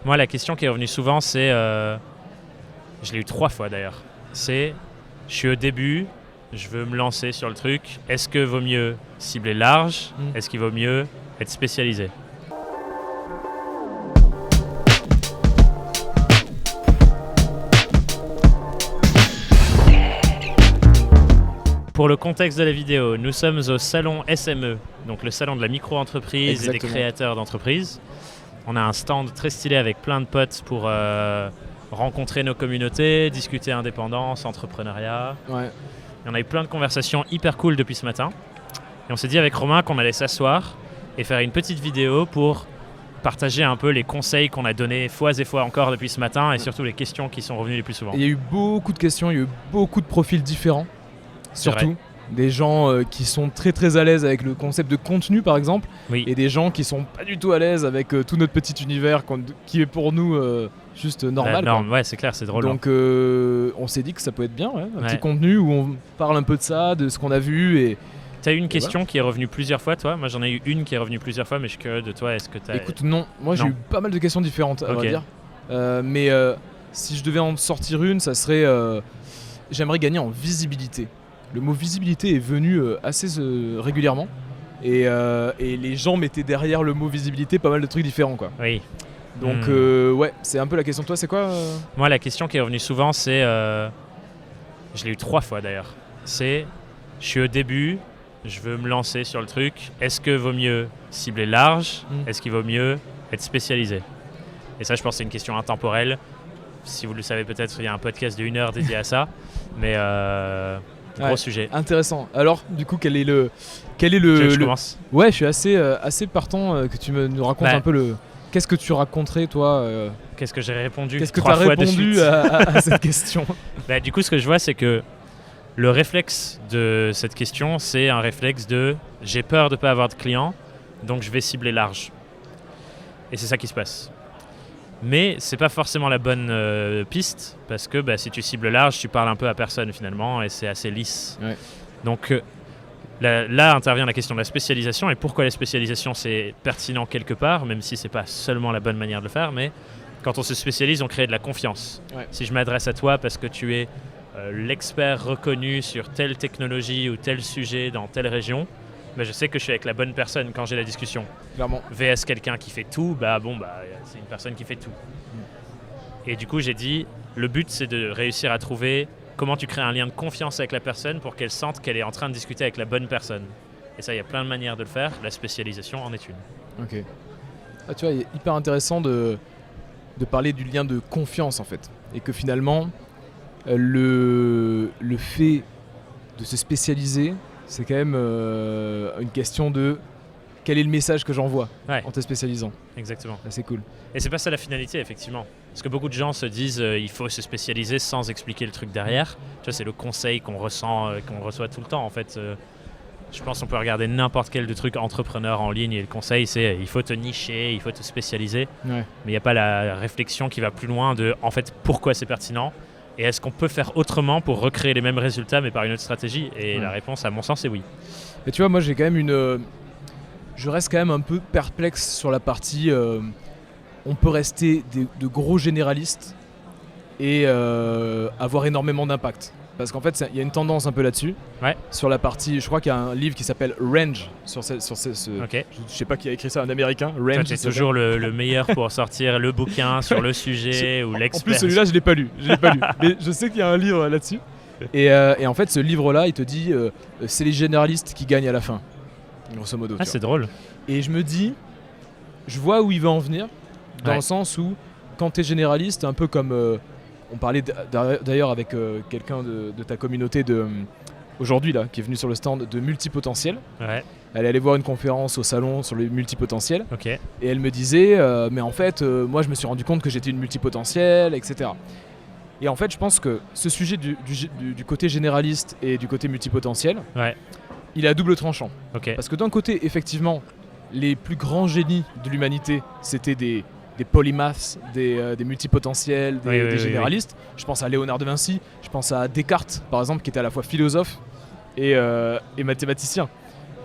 Moi, la question qui est revenue souvent, c'est... je l'ai eu 3 fois d'ailleurs. C'est, je suis au début, je veux me lancer sur le truc. Est-ce que vaut mieux cibler large ? Est-ce qu'il vaut mieux être spécialisé ? Pour le contexte de la vidéo, nous sommes au salon SME, donc le salon de la micro-entreprise et des créateurs d'entreprises. On a un stand très stylé avec plein de potes pour rencontrer nos communautés, discuter indépendance, entrepreneuriat. Ouais. Et on a eu plein de conversations hyper cool depuis ce matin. Et on s'est dit avec Romain qu'on allait s'asseoir et faire une petite vidéo pour partager un peu les conseils qu'on a donnés fois et fois encore depuis ce matin et surtout les questions qui sont revenues les plus souvent. Il y a eu beaucoup de questions, il y a eu beaucoup de profils différents. Surtout des gens qui sont très très à l'aise avec le concept de contenu par exemple, et des gens qui sont pas du tout à l'aise avec tout notre petit univers qui est pour nous juste normal. Ouais, c'est clair, c'est drôle. Donc on s'est dit que ça peut être bien, un petit contenu où on parle un peu de ça, de ce qu'on a vu. Et t'as eu une question qui est revenue plusieurs fois, toi ? Moi j'en ai eu une qui est revenue plusieurs fois, mais je suis curieux de toi. Est-ce que t'as... Écoute, non, moi j'ai eu pas mal de questions différentes à vrai dire. Mais si je devais en sortir une, ça serait j'aimerais gagner en visibilité. Le mot visibilité est venu assez régulièrement et les gens mettaient derrière le mot visibilité pas mal de trucs différents quoi. Oui. Donc ouais, c'est un peu la question. Toi, c'est quoi Moi, la question qui est revenue souvent, c'est... je l'ai eu 3 fois d'ailleurs. C'est, je suis au début, je veux me lancer sur le truc. Est-ce que vaut mieux cibler large ? Est-ce qu'il vaut mieux être spécialisé ? Et ça, je pense que c'est une question intemporelle. Si vous le savez peut-être, il y a un podcast de 1 heure dédié à ça. Mais... gros sujet. Intéressant. Alors, du coup, quel est le... Je commence. Ouais, je suis assez partant que tu nous racontes un peu le... Qu'est-ce que tu raconterais, toi Qu'est-ce que j'ai répondu ? Qu'est-ce que tu as répondu à cette question ? Du coup, ce que je vois, c'est que le réflexe de cette question, c'est un réflexe de « j'ai peur de ne pas avoir de clients, donc je vais cibler large ». Et c'est ça qui se passe. Mais c'est pas forcément la bonne piste parce que si tu cibles large, tu parles un peu à personne finalement et c'est assez lisse. Ouais. Donc là intervient la question de la spécialisation et pourquoi la spécialisation c'est pertinent quelque part, même si c'est pas seulement la bonne manière de le faire, mais quand on se spécialise, on crée de la confiance. Ouais. Si je m'adresse à toi parce que tu es l'expert reconnu sur telle technologie ou tel sujet dans telle région, je sais que je suis avec la bonne personne quand j'ai la discussion. Clairement. VS quelqu'un qui fait tout, c'est une personne qui fait tout. Et du coup, j'ai dit, le but, c'est de réussir à trouver comment tu crées un lien de confiance avec la personne pour qu'elle sente qu'elle est en train de discuter avec la bonne personne. Et ça, il y a plein de manières de le faire. La spécialisation en est une. Ok. Ah, tu vois, il est hyper intéressant de parler du lien de confiance, en fait. Et que finalement, le fait de se spécialiser, c'est quand même une question de quel est le message que j'envoie en te spécialisant. Exactement. C'est cool. Et c'est pas ça la finalité, effectivement. Parce que beaucoup de gens se disent il faut se spécialiser sans expliquer le truc derrière. Tu vois, c'est le conseil qu'on ressent, qu'on reçoit tout le temps. En fait, je pense qu'on peut regarder n'importe quel de truc entrepreneur en ligne et le conseil, c'est il faut te nicher, il faut te spécialiser. Ouais. Mais il n'y a pas la réflexion qui va plus loin de en fait pourquoi c'est pertinent. Et est-ce qu'on peut faire autrement pour recréer les mêmes résultats mais par une autre stratégie ? Et la réponse, à mon sens, c'est oui. Et tu vois, moi j'ai quand même je reste quand même un peu perplexe sur la partie... on peut rester de gros généralistes et avoir énormément d'impact. Parce qu'en fait, il y a une tendance un peu là-dessus. Ouais. Sur la partie, je crois qu'il y a un livre qui s'appelle Range sur ce okay. Je sais pas qui a écrit ça, un américain. Range. Toi, tu es toujours le meilleur pour sortir le bouquin sur le sujet ou l'expert. En plus, celui-là, je l'ai pas lu. Mais je sais qu'il y a un livre là-dessus. Et en fait, ce livre-là, il te dit c'est les généralistes qui gagnent à la fin, grosso modo. Ah, c'est drôle. Et je me dis, je vois où il veut en venir, dans le sens où, quand tu es généraliste, un peu comme... on parlait d'ailleurs avec quelqu'un de ta communauté aujourd'hui là, qui est venu sur le stand de multipotentiel. Ouais. Elle est allée voir une conférence au salon sur les multipotentiels. Okay. Et elle me disait, mais en fait, moi je me suis rendu compte que j'étais une multipotentielle, etc. Et en fait, je pense que ce sujet du côté généraliste et du côté multipotentiel, il est à double tranchant. Okay. Parce que d'un côté, effectivement, les plus grands génies de l'humanité, c'était des polymaths, des multipotentiels, des généralistes. Oui. Je pense à Léonard de Vinci, je pense à Descartes, par exemple, qui était à la fois philosophe et mathématicien.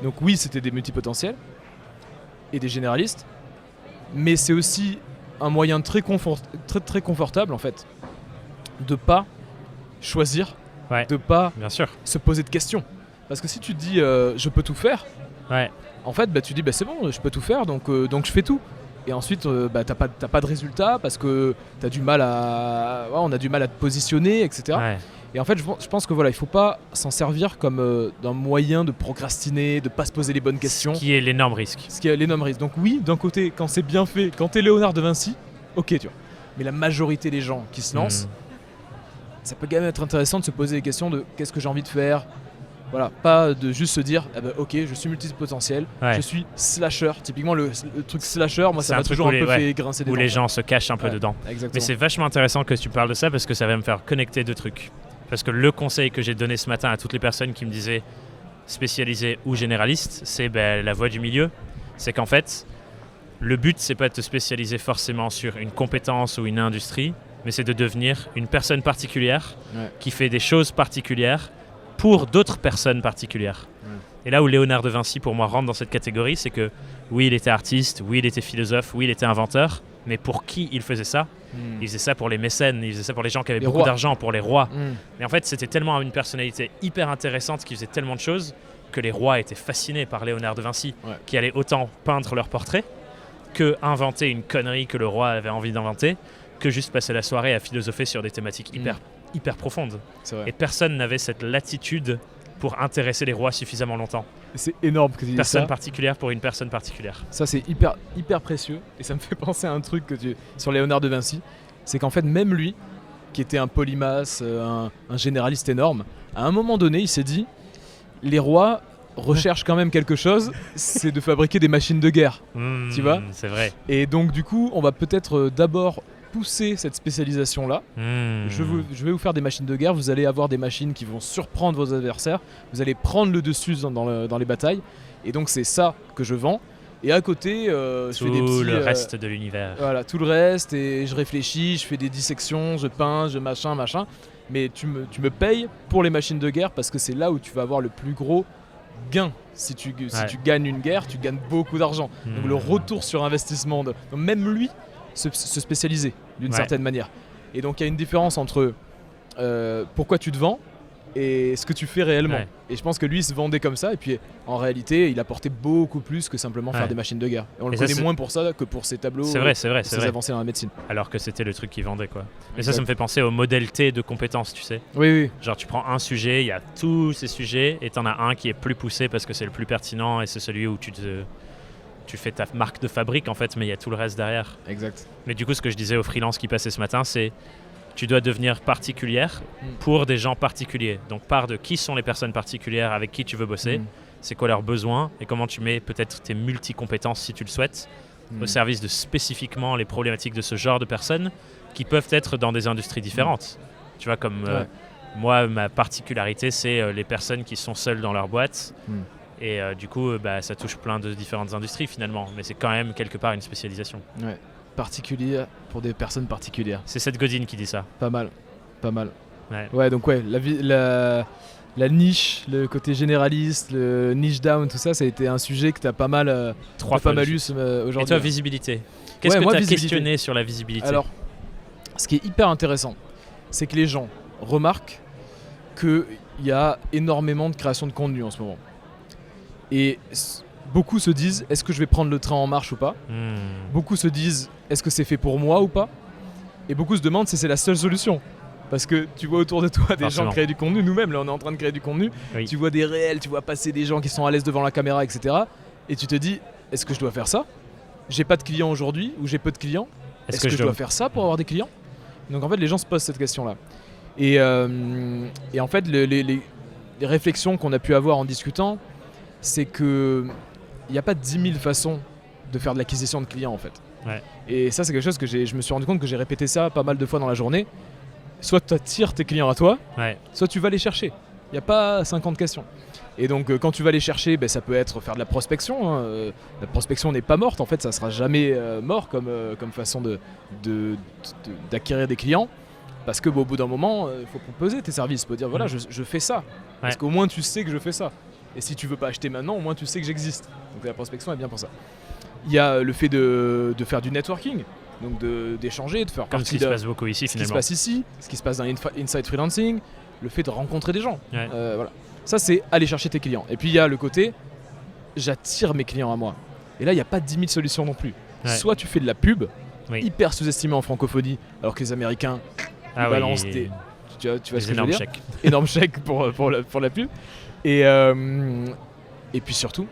Donc oui, c'était des multipotentiels et des généralistes, mais c'est aussi un moyen très confortable en fait de pas choisir, de pas bien sûr. se poser de questions. Parce que si tu te dis je peux tout faire, en fait tu dis c'est bon, je peux tout faire donc je fais tout. Et ensuite t'as pas de résultat parce que on a du mal à te positionner, etc. Et en fait je pense que voilà, il faut pas s'en servir comme d'un moyen de procrastiner, de pas se poser les bonnes questions. Ce qui est l'énorme risque. Donc oui, d'un côté, quand c'est bien fait, quand t'es Léonard de Vinci, ok tu vois. Mais la majorité des gens qui se lancent, ça peut quand même être intéressant de se poser des questions de qu'est-ce que j'ai envie de faire. Voilà, pas de juste se dire ok, je suis multipotentiel, je suis slasher. Typiquement le truc slasher, moi ça m'a toujours un peu fait grincer des dents. Où les gens se cachent un peu dedans. Exactement. Mais c'est vachement intéressant que tu parles de ça parce que ça va me faire connecter deux trucs. Parce que le conseil que j'ai donné ce matin à toutes les personnes qui me disaient spécialisé ou généraliste, c'est la voie du milieu. C'est qu'en fait, le but c'est pas de te spécialiser forcément sur une compétence ou une industrie, mais c'est de devenir une personne particulière qui fait des choses particulières pour d'autres personnes particulières. Et là où Léonard de Vinci pour moi rentre dans cette catégorie, c'est que oui, il était artiste, oui, il était philosophe, oui, il était inventeur, mais pour qui il faisait ça ? Il faisait ça pour les mécènes, il faisait ça pour les gens qui avaient beaucoup d'argent, pour les rois. Mais en fait, c'était tellement une personnalité hyper intéressante qui faisait tellement de choses que les rois étaient fascinés par Léonard de Vinci, qui allait autant peindre leur portrait que inventer une connerie que le roi avait envie d'inventer, que juste passer la soirée à philosopher sur des thématiques hyper profondes. Et personne n'avait cette latitude pour intéresser les rois suffisamment longtemps. C'est énorme que tu dises ça. Personne particulière pour une personne particulière. Ça c'est hyper précieux et ça me fait penser à un truc sur Léonard de Vinci, c'est qu'en fait même lui, qui était un polymath, un généraliste énorme, à un moment donné il s'est dit les rois recherchent quand même quelque chose, c'est de fabriquer des machines de guerre. Tu vois ? C'est vrai. Et donc du coup on va peut-être d'abord pousser cette spécialisation là. Je vais vous faire des machines de guerre, vous allez avoir des machines qui vont surprendre vos adversaires, vous allez prendre le dessus dans les batailles, et donc c'est ça que je vends. Et à côté je fais des petits, le reste de l'univers. Voilà, tout le reste, et je réfléchis, je fais des dissections, je peins, je machin, mais tu me payes pour les machines de guerre parce que c'est là où tu vas avoir le plus gros gain. Si tu gagnes une guerre, tu gagnes beaucoup d'argent. Donc le retour sur investissement donc même lui se spécialiser d'une certaine manière. Et donc il y a une différence entre pourquoi tu te vends et ce que tu fais réellement. Et je pense que lui il se vendait comme ça, et puis en réalité il apportait beaucoup plus que simplement faire des machines de guerre. Et on le connaît moins pour ça que pour ses tableaux, ses avancées dans la médecine. Alors que c'était le truc qu'il vendait quoi. Mais ça me fait penser au modèle T de compétences, tu sais. Oui. Genre tu prends un sujet, il y a tous ces sujets, et t'en as un qui est plus poussé parce que c'est le plus pertinent, et c'est celui où tu fais ta marque de fabrique en fait, mais il y a tout le reste derrière. Exact. Mais du coup, ce que je disais aux freelances qui passaient ce matin, c'est tu dois devenir particulière pour des gens particuliers. Donc part de qui sont les personnes particulières avec qui tu veux bosser, c'est quoi leurs besoins, et comment tu mets peut-être tes multi-compétences si tu le souhaites au service de spécifiquement les problématiques de ce genre de personnes qui peuvent être dans des industries différentes. Tu vois, comme moi, ma particularité, c'est les personnes qui sont seules dans leur boîte. Et du coup, ça touche plein de différentes industries finalement, mais c'est quand même quelque part une spécialisation. Particulier pour des personnes particulières. C'est Seth Godin qui dit ça. Pas mal. Donc la niche, le côté généraliste, le niche down, tout ça, ça a été un sujet que tu as pas mal eu aujourd'hui. Et toi, visibilité. Qu'est-ce que tu as questionné sur la visibilité ? Alors, ce qui est hyper intéressant, c'est que les gens remarquent qu'il y a énormément de création de contenu en ce moment. Et beaucoup se disent, est-ce que je vais prendre le train en marche ou pas ? Beaucoup se disent, est-ce que c'est fait pour moi ou pas ? Et beaucoup se demandent si c'est la seule solution. Parce que tu vois autour de toi des gens créer du contenu, nous-mêmes là on est en train de créer du contenu, tu vois des réels, tu vois passer des gens qui sont à l'aise devant la caméra, etc. Et tu te dis, est-ce que je dois faire ça ? J'ai pas de clients aujourd'hui, ou j'ai peu de clients. Est-ce que je dois faire ça pour avoir des clients ? Donc en fait les gens se posent cette question-là. Et en fait les réflexions qu'on a pu avoir en discutant, c'est que il n'y a pas 10 000 façons de faire de l'acquisition de clients en fait. Et ça c'est quelque chose que je me suis rendu compte que j'ai répété ça pas mal de fois dans la journée. Soit tu attires tes clients à toi, soit tu vas les chercher. Il n'y a pas 50 questions. Et donc quand tu vas les chercher, ça peut être faire de la prospection. La prospection n'est pas morte, en fait ça ne sera jamais mort comme façon d'acquérir des clients. Parce que au bout d'un moment, il faut proposer tes services. Il faut dire voilà, je fais ça. Parce qu'au moins tu sais que je fais ça. Et si tu veux pas acheter maintenant, au moins tu sais que j'existe. Donc la prospection est bien pour ça. Il y a le fait de faire du networking. Donc d'échanger, de faire Comme ce partie qui se passe beaucoup ici ce qui se finalement. passe ici, ce qui se passe dans Inside Freelancing, le fait de rencontrer des gens. Ouais. Voilà. Ça, c'est aller chercher tes clients. Et puis il y a le côté, j'attire mes clients à moi. Et là, il n'y a pas 10 000 solutions non plus. Ouais. Soit tu fais de la pub, Oui. hyper sous-estimée en francophonie, alors que les Américains Ah balancent oui, des... Tu vois ce que je veux énormes dire, chèques. énorme chèque pour la pub. Et puis surtout,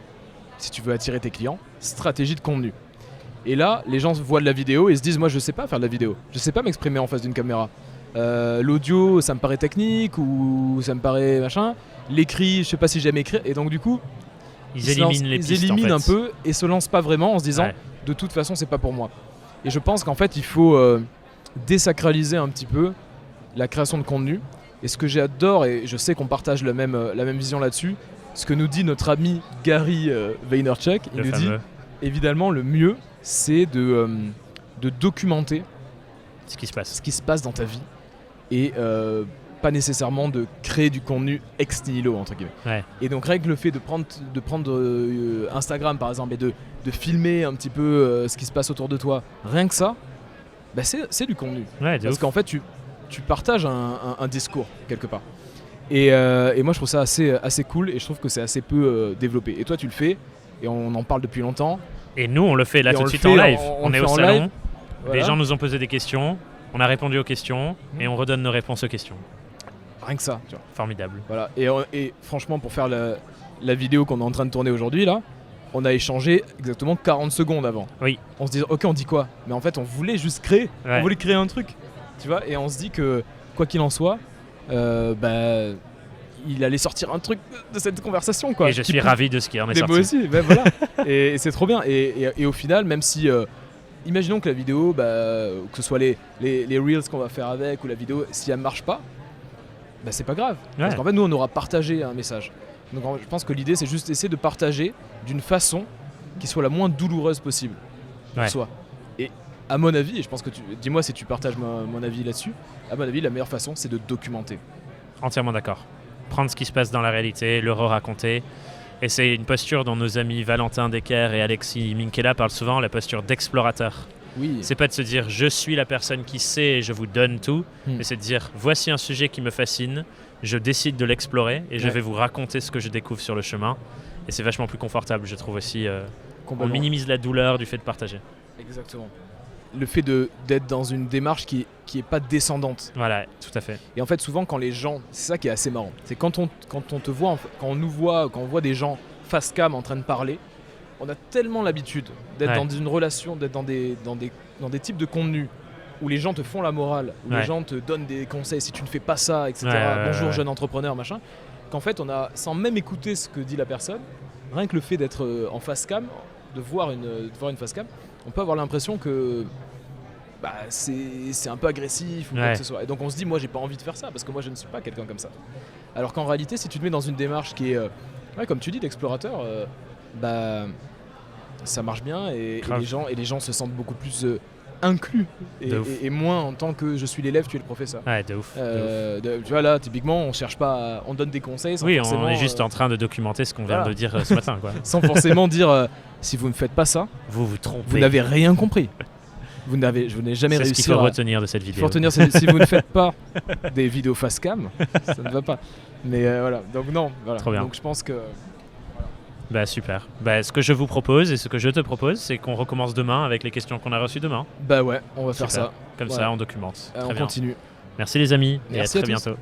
si tu veux attirer tes clients, stratégie de contenu. Et là, les gens voient de la vidéo et se disent, moi je sais pas faire de la vidéo, je sais pas m'exprimer en face d'une caméra. L'audio, ça me paraît technique ou ça me paraît machin. L'écrit, je sais pas si j'aime écrire. Et donc du coup, Ils éliminent les pistes, ils éliminent en un fait. peu et se lancent pas vraiment en se disant, Ouais. de toute façon c'est pas pour moi. Et je pense qu'en fait il faut désacraliser un petit peu la création de contenu. Et ce que j'adore, et je sais qu'on partage la même vision là-dessus, ce que nous dit notre ami Gary Vaynerchuk, il Le nous dit fameux. évidemment le mieux c'est de documenter Ce qui se passe. ce qui se passe dans ta vie et pas nécessairement de créer du contenu ex nihilo entre guillemets. Ouais. Et donc rien que le fait de prendre Instagram par exemple et de filmer un petit peu ce qui se passe autour de toi, rien que ça, bah c'est du contenu. Ouais, de Parce ouf. qu'en fait tu partages un discours quelque part. Et moi je trouve ça assez cool et je trouve que c'est assez peu développé. Et toi tu le fais et on en parle depuis longtemps. Et nous, on le fait là Et tout on de le suite fait en live. on On le est fait au en salon, live. Voilà. les gens nous ont posé des questions, on a répondu aux questions et on redonne nos réponses aux questions. Rien que ça, tu vois. Formidable. Voilà. Et franchement, pour faire la vidéo qu'on est en train de tourner aujourd'hui, là, on a échangé exactement 40 secondes avant. Oui. On se dit, ok, on dit quoi? Mais en fait, on voulait juste créer. Ouais. On voulait créer un truc. Tu vois? Et on se dit que, quoi qu'il en soit, il allait sortir un truc de cette conversation, quoi. Et je Qui suis peut- ravi de ce qui en est Mais sorti. moi aussi, ben voilà. Et c'est trop bien. Et au final, même si. Imaginons que la vidéo, que ce soit les Reels qu'on va faire avec ou la vidéo, si elle marche pas, c'est pas grave. Parce Ouais. qu'en fait, nous, on aura partagé un message. Donc je pense que l'idée, c'est juste essayer de partager d'une façon qui soit la moins douloureuse possible pour Ouais. soi. Et à mon avis, et je pense que dis-moi si tu partages mon avis là-dessus, à mon avis, la meilleure façon, c'est de documenter. Entièrement d'accord. Prendre ce qui se passe dans la réalité, le re-raconter. Et c'est une posture dont nos amis Valentin Decker et Alexis Minkela parlent souvent, la posture d'explorateur. Oui. C'est pas de se dire je suis la personne qui sait et je vous donne tout, mais c'est de dire voici un sujet qui me fascine, je décide de l'explorer et je Ouais. vais vous raconter ce que je découvre sur le chemin. Et c'est vachement plus confortable, je trouve aussi. On Complètement. minimise la douleur du fait de partager. Exactement. Le fait d'être dans une démarche qui est pas descendante. Voilà, tout à fait. Et en fait, souvent, quand les gens, c'est ça qui est assez marrant, c'est quand on te voit, quand on voit des gens face cam en train de parler, on a tellement l'habitude d'être Ouais. dans une relation, d'être dans des types de contenus où les gens te font la morale, où Ouais. les gens te donnent des conseils, si tu ne fais pas ça, etc. Ouais, Bonjour ouais. jeune entrepreneur, machin. Qu'en fait, on a, sans même écouter ce que dit la personne, rien que le fait d'être en face cam, de voir une face cam, on peut avoir l'impression que c'est un peu agressif ou quoi Ouais. que ce soit. Et donc on se dit, moi j'ai pas envie de faire ça parce que moi je ne suis pas quelqu'un comme ça. Alors qu'en réalité, si tu te mets dans une démarche qui est, comme tu dis, d'explorateur, ça marche bien et Grave. les gens se sentent beaucoup plus inclus De ouf. et moins en tant que je suis l'élève, tu es le professeur. Ouais, de ouf. de ouf. Tu vois là, typiquement, on cherche pas, on donne des conseils sans Oui, forcément, on est juste en train de documenter ce qu'on vient voilà. de dire ce matin. Quoi. sans forcément dire si vous ne faites pas ça, Vous vous trompez. vous n'avez rien compris. Je n'ai jamais C'est ce réussi qu'il faut à retenir de cette Il vidéo. faut retenir, si vous ne faites pas des vidéos face cam, ça ne va pas. Mais voilà, donc non, voilà. Trop bien. Donc je pense que Bah super. Bah, ce que je vous propose et ce que je te propose, c'est qu'on recommence demain avec les questions qu'on a reçues demain. bah ouais, on va faire Super. ça. Comme Voilà. ça, on documente. Très On bien. continue. Merci les amis Merci et à à très tous. bientôt.